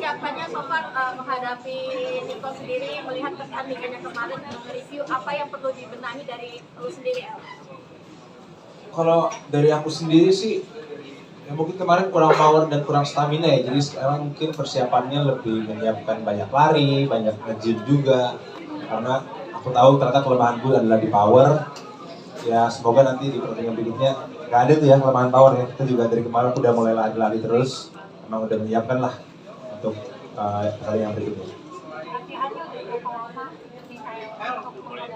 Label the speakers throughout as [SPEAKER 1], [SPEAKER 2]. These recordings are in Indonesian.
[SPEAKER 1] persiapannya so far menghadapi Nico sendiri, melihat pertandingannya kemarin, review apa yang perlu dibenahi dari lu sendiri, El?
[SPEAKER 2] Kalau dari aku sendiri sih, ya mungkin kemarin kurang power dan kurang stamina ya, jadi sekarang mungkin persiapannya lebih menyiapkan banyak lari, banyak nge-gym juga, karena aku tahu ternyata kelemahanku adalah di power. Ya semoga nanti di pertandingan berikutnya nggak ada tuh ya kelemahan power ya, kita juga dari kemarin udah mulai lari-lari terus, emang udah menyiapkan lah untuk pertandingan berikutnya.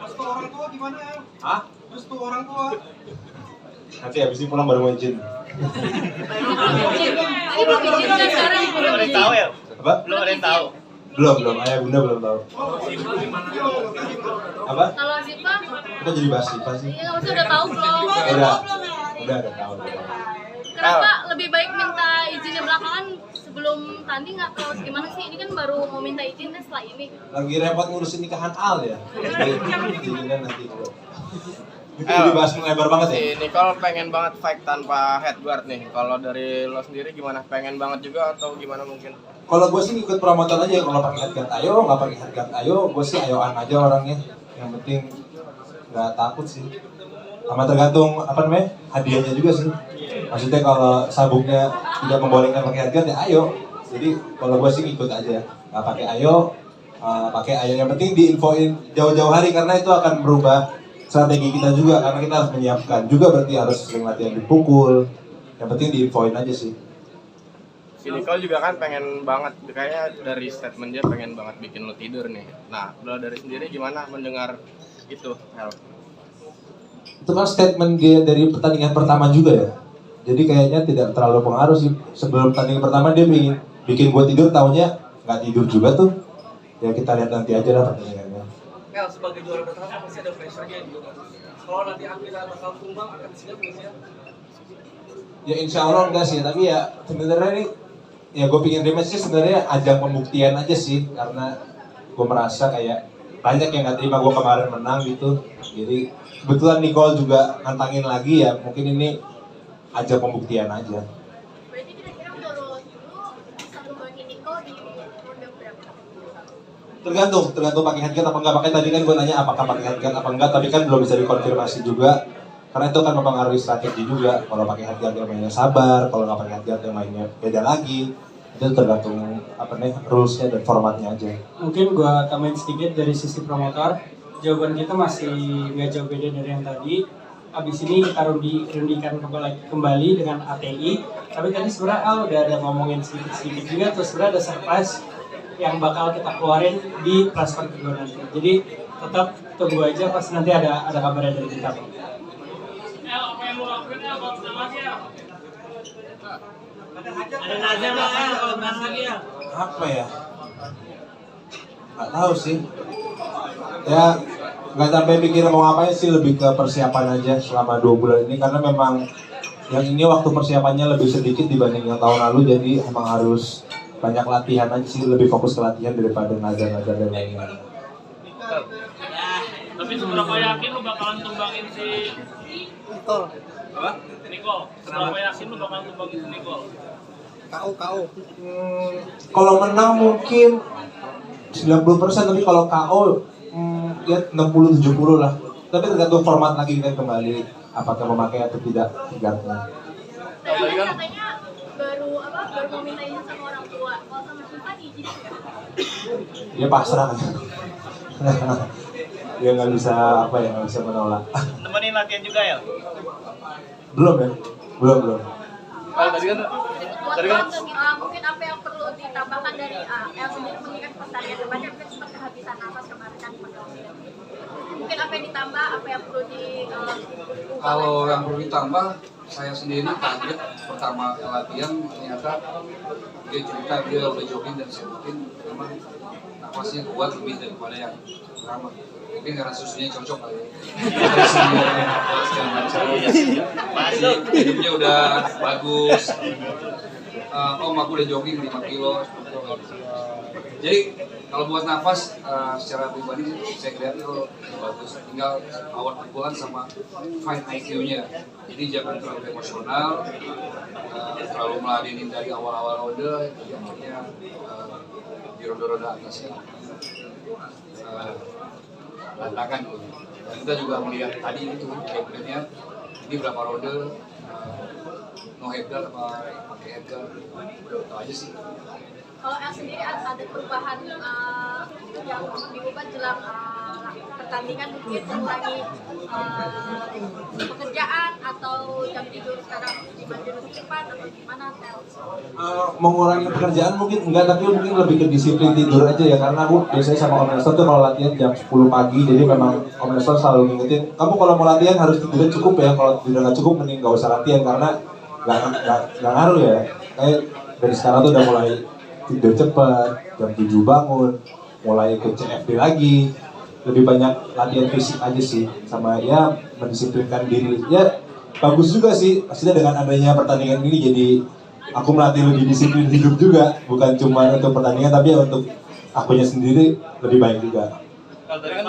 [SPEAKER 3] Restu orang tua gimana ya?
[SPEAKER 2] Hah?
[SPEAKER 3] Restu orang tua.
[SPEAKER 2] Nanti habis ini pulang baru mau izin.
[SPEAKER 1] Ini belum izin kan sekarang?
[SPEAKER 4] Belum ada yang tahu ya?
[SPEAKER 2] Apa?
[SPEAKER 4] Belum ada yang tahu.
[SPEAKER 2] Belum, ayah bunda belum tahu. Apa?
[SPEAKER 1] Kalau Ziva,
[SPEAKER 2] Kita jadi bahas Siva sih.
[SPEAKER 1] iya nggak usah udah tahu belum?
[SPEAKER 2] Udah tahu.
[SPEAKER 1] Kenapa lebih baik minta izinnya belakangan sebelum tanding atau gimana sih? Ini kan baru mau minta izin deh setelah ini.
[SPEAKER 2] Lagi repot ngurusin nikahan Al ya. Izinnya nanti dulu. Itu dibahas melebar banget ya.
[SPEAKER 4] Si Nicole pengen banget fight tanpa headguard nih. Kalau dari lo sendiri gimana? Pengen banget juga atau gimana mungkin?
[SPEAKER 2] Kalau gue sih ikut promotor aja, kalau pakai headguard ayo, nggak pakai headguard ayo, gue sih ayoan aja orangnya. Yang penting nggak takut sih. Sama tergantung apa namanya hadiahnya juga sih. Maksudnya kalau sabuknya tidak membolehkan pakai headguard ya ayo. Jadi kalau gue sih ikut aja, nggak pakai ayo, pakai ayo. Yang penting diinfoin jauh-jauh hari karena itu akan berubah strategi kita juga karena kita harus menyiapkan juga, berarti harus sering latihan dipukul. Yang penting diinfoin aja sih.
[SPEAKER 4] Si Nicole juga kan pengen banget, kayaknya dari statement dia pengen banget bikin lo tidur nih. Nah, lo dari sendiri gimana mendengar itu, Hel?
[SPEAKER 2] Itu kan statement dia dari pertandingan pertama juga ya. Jadi kayaknya tidak terlalu pengaruh sih. Sebelum pertandingan pertama dia bikin gue tidur, taunya nggak tidur juga tuh. Ya kita lihat nanti aja lah pertandingannya.
[SPEAKER 5] El, sebagai juara bertahan pasti ada pressure-nya juga. Kalau nanti akhirnya bakal tumbang akan siap nggak sih?
[SPEAKER 2] Ya insya Allah enggak sih, tapi ya sebenarnya ini ya gue pingin rematch sih sebenarnya ajang pembuktian aja sih, karena gue merasa kayak banyak yang nggak terima gue kemarin menang gitu. Jadi kebetulan Nicole juga nantangin lagi ya, mungkin ini ajang pembuktian aja.
[SPEAKER 1] Berarti kira-kira menurut lu bisa numbangin Nico di ronde berapa?
[SPEAKER 2] Tergantung pakai headguard apa enggak. Pakai tadi kan gue nanya apakah pakai headguard apa enggak, tapi kan belum bisa dikonfirmasi juga. Karena itu kan mempengaruhi strategi juga. Kalau pakai headguard yang mainnya sabar, kalau nggak pakai headguard yang mainnya beda lagi. Itu tergantung apa nih rulesnya dan formatnya aja.
[SPEAKER 6] Mungkin gua tambahin sedikit dari sisi promotor. Jawaban kita masih nggak jauh beda dari yang tadi. Abis ini kita rundikan kembali dengan ATI. Tapi tadi sebenarnya Al udah ada ngomongin sedikit juga. Terus sebenarnya ada surprise yang bakal kita keluarin di transfer kedua nanti. Jadi tetap tunggu aja pas nanti ada kabarnya dari kita.
[SPEAKER 5] Apa yang lo lakuin ya kalau menang lagi ya? Ada nazar lah ya kalau menang lagi ya?
[SPEAKER 2] Apa ya? Nggak tahu sih. Ya nggak sampai pikir mau ngapain sih, lebih ke persiapan aja selama 2 bulan ini, karena memang yang ini waktu persiapannya lebih sedikit dibanding yang tahun lalu, jadi emang harus banyak latihan aja sih, lebih fokus ke latihan daripada nazar-nazar dan lain-lain.
[SPEAKER 5] Tapi seberapa yakin lu bakalan tumbangin si Nicole? Apa? Nicole. Seberapa yakin lu bakalan tumbangin si Nicole?
[SPEAKER 3] KO.
[SPEAKER 2] Kalau menang mungkin 90%, tapi kalau KO ya 60-70 lah. Tapi tergantung format lagi kan kembali, apakah memakai atau tidak guardnya.
[SPEAKER 1] Tadi katanya baru mau minta izin sama orang tua. Kalau sama Ziva diizinin nggak?
[SPEAKER 2] Dia pasrah kan. Dia nggak bisa nggak bisa menolak.
[SPEAKER 4] Nemenin latihan juga ya?
[SPEAKER 2] Belum ya? Belum.
[SPEAKER 4] Kalau tadi kan
[SPEAKER 1] Mungkin apa yang perlu ditambahkan dari El sendiri, mengingat pertandingan depannya mungkin sempat kehabisan nafas kemarin kan. Mungkin apa yang ditambah, apa yang perlu
[SPEAKER 7] Kalau yang perlu ditambah, saya sendiri kaget pertama latihan ternyata dia cerita dia udah jogging dan sebutin memang nafasnya kuat lebih daripada yang pertama. Mungkin karena susunya cocok kali ya. Hidupnya udah bagus. Om aku udah jogging 5 kilo. Jadi kalau buat nafas secara pribadi saya lihat itu bagus. Tinggal power pukulan sama fight IQ-nya. Jadi jangan terlalu emosional, terlalu meladenin dari awal-awal ronde. Jadi akhirnya di roda-roda atasnya berantakan. Dan kita juga melihat tadi itu gameplaynya, ini berapa ronde, no headguard apa pakai headguard, itu aja sih.
[SPEAKER 1] Kalau El sendiri ada perubahan yang diubah jelang pertandingan, mungkin mengurangi pekerjaan atau jam tidur sekarang dibantu lebih cepat atau gimana, Tel?
[SPEAKER 2] Mengurangi pekerjaan mungkin enggak, tapi mungkin lebih ke disiplin tidur aja ya, karena aku biasanya sama Om Nelson tuh kalau latihan jam 10 pagi, jadi memang Om Nelson selalu ngingetin, kamu kalau mau latihan harus tidurnya cukup ya, kalau tidur nggak cukup mending nggak usah latihan, karena nggak ngaruh ya. Kayak dari sekarang tuh udah mulai tidur cepat, jam 7 bangun, mulai ikut CFD lagi, lebih banyak latihan fisik aja sih, sama ya mendisiplinkan diri. Ya bagus juga sih, maksudnya dengan adanya pertandingan ini jadi aku melatih lebih disiplin hidup juga, bukan cuma untuk pertandingan tapi ya untuk akunya sendiri lebih baik juga.
[SPEAKER 8] Kalau tadi kan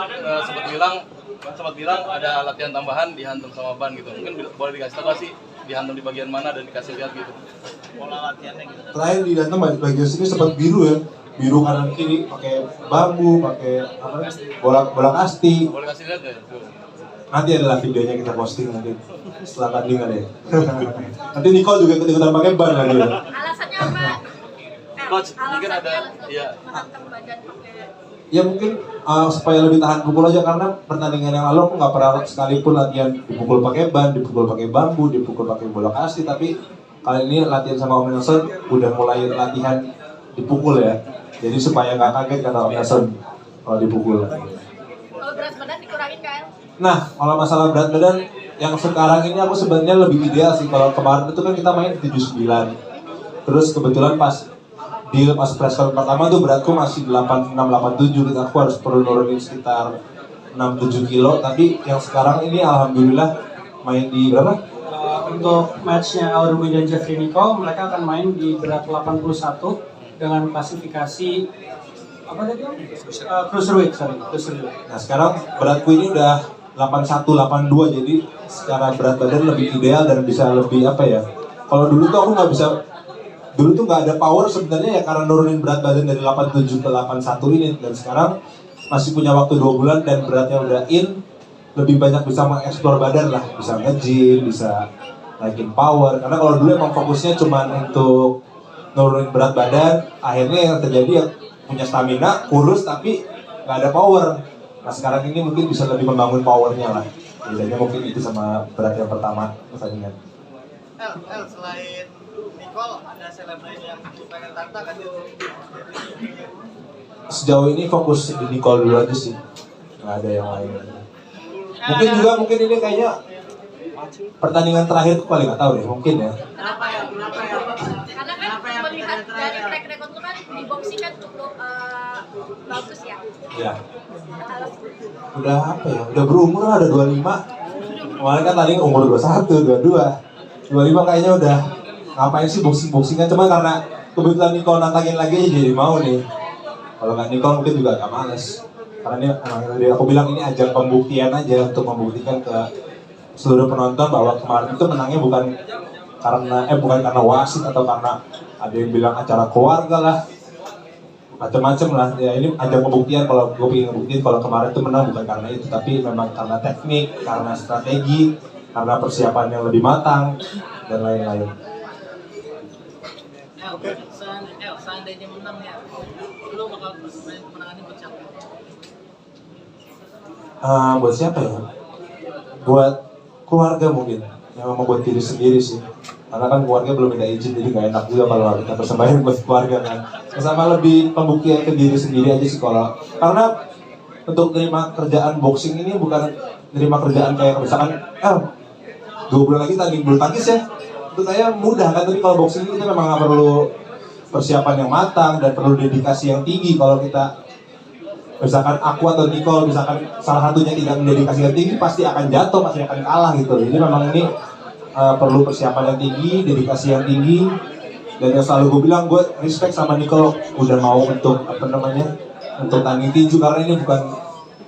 [SPEAKER 8] sempat bilang ada latihan tambahan dihantam sama ban gitu, mungkin boleh dikasih tahu sih dihantam di bagian mana dan dikasih lihat gitu pola latihannya gitu.
[SPEAKER 2] Terakhir di Dantam bagian sini sempat biru ya, biru kanan kiri pakai bambu, pakai apa bola kasti.
[SPEAKER 8] Boleh kasih lihat ya?
[SPEAKER 2] Nanti adalah videonya kita posting nanti setelah tandingan ya. Nanti Nicole juga ikut-ikutan pakai ban lagi ya.
[SPEAKER 1] Alasannya apa?
[SPEAKER 8] Coach, mungkin ada ya.
[SPEAKER 1] Menghantam badan pakai.
[SPEAKER 2] Ya mungkin supaya lebih tahan pukul aja, karena pertandingan yang lalu aku nggak pernah sekalipun latihan dipukul pakai ban, dipukul pakai bambu, dipukul pakai bola kasti, tapi kali ini latihan sama Om Nelson udah mulai latihan dipukul ya. Jadi supaya nggak kaget kata Om Nelson kalau dipukul.
[SPEAKER 1] Kalau berat badan dikurangin kan?
[SPEAKER 2] Nah, kalau masalah berat badan yang sekarang ini aku sebenarnya lebih ideal sih. Kalau kemarin itu kan kita main 79. Terus kebetulan pas press con pertama tuh beratku masih 86 87, gitu. Aku harus perlu nurunin sekitar 6-7 kilo, tapi yang sekarang ini alhamdulillah main di berapa?
[SPEAKER 6] Untuk matchnya El Rumi dan Jeffrey Nicole, mereka akan main di berat 81 dengan klasifikasi apa tadi? Cruiserweight.
[SPEAKER 2] Nah sekarang beratku ini udah 81 82, jadi secara berat badan lebih ideal dan bisa lebih apa ya? Kalau dulu tuh aku nggak bisa. Dulu tuh nggak ada power sebenarnya ya, karena nurunin berat badan dari 87 ke 81 ini, dan sekarang masih punya waktu 2 bulan dan beratnya udah in, lebih banyak bisa mengeksplor badan lah, bisa nge-gym, bisa naikin power. Karena kalau dulu emang fokusnya cuma untuk nurunin berat badan, akhirnya yang terjadi ya punya stamina, kurus tapi nggak ada power. Nah sekarang ini mungkin bisa lebih membangun powernya lah. Bedanya mungkin itu sama berat yang pertama pertandingan.
[SPEAKER 3] El selain Nicole ada selebriti yang pengen tanta kan itu?
[SPEAKER 2] Sejauh ini fokus di Nicole dulu aja sih, nggak ada yang lain. Mungkin ini kayaknya pertandingan terakhir tuh paling nggak tahu deh, mungkin ya.
[SPEAKER 1] Kenapa ya? Karena kan melihat dari track record itu kan di boxing kan cukup bagus ya.
[SPEAKER 2] Ya. Udah apa ya? Udah berumur lah, udah 25. Kemarin kan tadi umur 21, 22. 25 kayaknya udah ngapain sih boxing-boxingan, cuma karena kebetulan Nicole nantangin lagi aja jadi mau nih. Kalau nggak Nicole mungkin juga agak males. Karena ini tadi aku bilang ini ajang pembuktian aja untuk membuktikan ke seluruh penonton bahwa kemarin itu menangnya bukan karena wasit atau karena ada yang bilang acara keluarga lah, macam-macam lah. Ya ini ajang pembuktian, kalau gue pengen ngebuktiin kalau kemarin itu menang bukan karena itu, tapi memang karena teknik, karena strategi, karena persiapan yang lebih matang dan lain-lain.
[SPEAKER 5] Seandainya menang ya, lo bakal menangani buat siapa?
[SPEAKER 2] Buat siapa ya? Buat keluarga mungkin, yang mau buat diri sendiri sih. Karena kan keluarga belum minta izin, jadi nggak enak juga kalau kita persembahin buat keluarga kan. Sama lebih pembuktian ke diri sendiri aja sih kalau. Karena untuk terima kerjaan boxing ini bukan terima kerjaan kayak misalkan 2 bulan lagi tanding bulu tangkis ya, itu kayak mudah kan. Tapi kalau boxing ini kita memang nggak perlu persiapan yang matang dan perlu dedikasi yang tinggi. Kalau kita misalkan aku atau Nicole misalkan salah satunya tidak mendedikasi yang tinggi, pasti akan jatuh, pasti akan kalah gitu. Jadi memang ini perlu persiapan yang tinggi, dedikasi yang tinggi. Dan yang selalu gue bilang, gue respect sama Nicole udah mau untuk untuk tanding tinju, karena ini bukan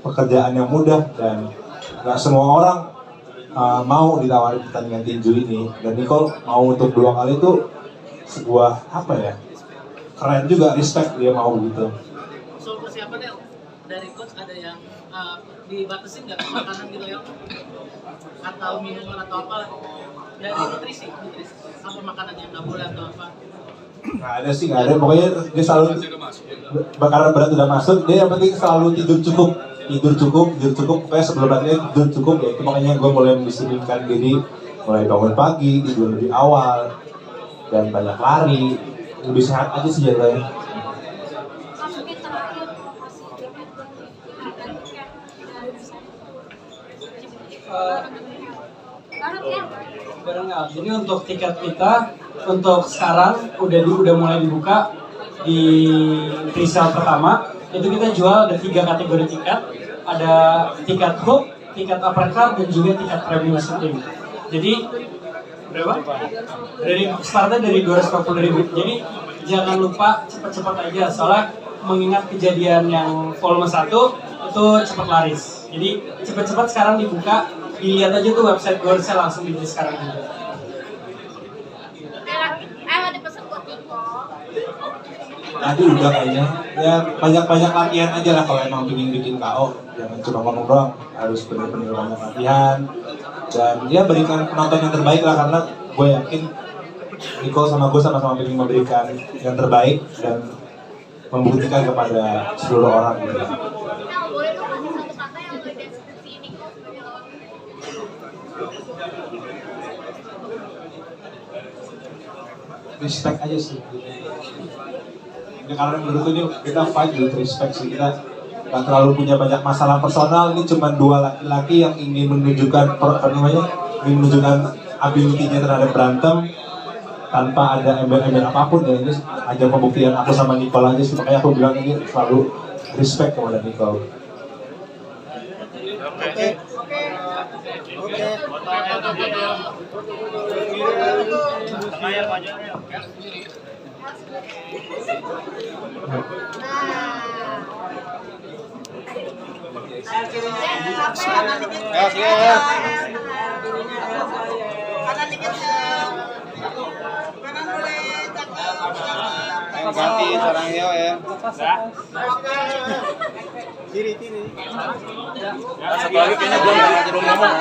[SPEAKER 2] pekerjaan yang mudah dan nggak semua orang mau ditawarin pertandingan tinju ini. Dan Nicole mau untuk 2 kali itu sebuah keren juga, respect dia mau gitu.
[SPEAKER 5] Soal persiapannya dari coach ada yang dibatasin nggak makanan gitu ya? Atau minuman atau apa? Dari nutrisi apa makanan yang nggak boleh atau apa?
[SPEAKER 2] Nggak ada sih, nggak ada. Pokoknya dia selalu karena berat udah masuk, dia yang penting selalu tidur cukup. Pokoknya sebelum latihan tidur cukup ya. Itu makanya gue mulai mendisiplinkan diri, mulai bangun pagi, tidur lebih awal, dan banyak lari, lebih sehat aja sih jadinya.
[SPEAKER 1] Masukin terakhir promosi jaket dan tiket
[SPEAKER 6] Bareng ya. Jadi untuk tiket kita untuk sekarang udah mulai dibuka di presale pertama. Itu kita jual ada 3 kategori tiket. Ada tiket hook, tiket uppercut, dan juga tiket premium shooting. Jadi berapa? Startnya dari 250.000. Jadi jangan lupa cepat-cepat aja, soalnya mengingat kejadian yang volume 1 itu cepat laris. Jadi cepat-cepat sekarang dibuka, dilihat aja tuh website Gorsel, langsung dibeli sekarang juga.
[SPEAKER 1] Ada pesan buat Niko.
[SPEAKER 2] Tadi udah kayaknya, ya banyak-banyak latihan aja lah kalau emang bikin KO. Jangan cuma ngomong doang, harus bener-bener banyak latihan. Dan ya berikan penonton yang terbaik lah, karena gue yakin Niko sama gue sama-sama ingin memberikan yang terbaik dan membuktikan kepada seluruh orang gitu.
[SPEAKER 1] Nah, boleh dong kasih satu kata yang mendeskripsi Niko sebagai lawan.
[SPEAKER 2] Respect aja sih. Ya, karena menurut ini kita fight with respect sih, kita nggak terlalu punya banyak masalah personal. Ini cuma 2 laki-laki yang ingin menunjukkan ability-nya terhadap berantem tanpa ada embel-embel apapun ya. Ini aja pembuktian aku sama Nicole aja sih, makanya aku bilang ini selalu respect kepada Nicole.
[SPEAKER 3] Ganti seorang Heo ya.
[SPEAKER 8] Satu lagi kayaknya belum ngomong.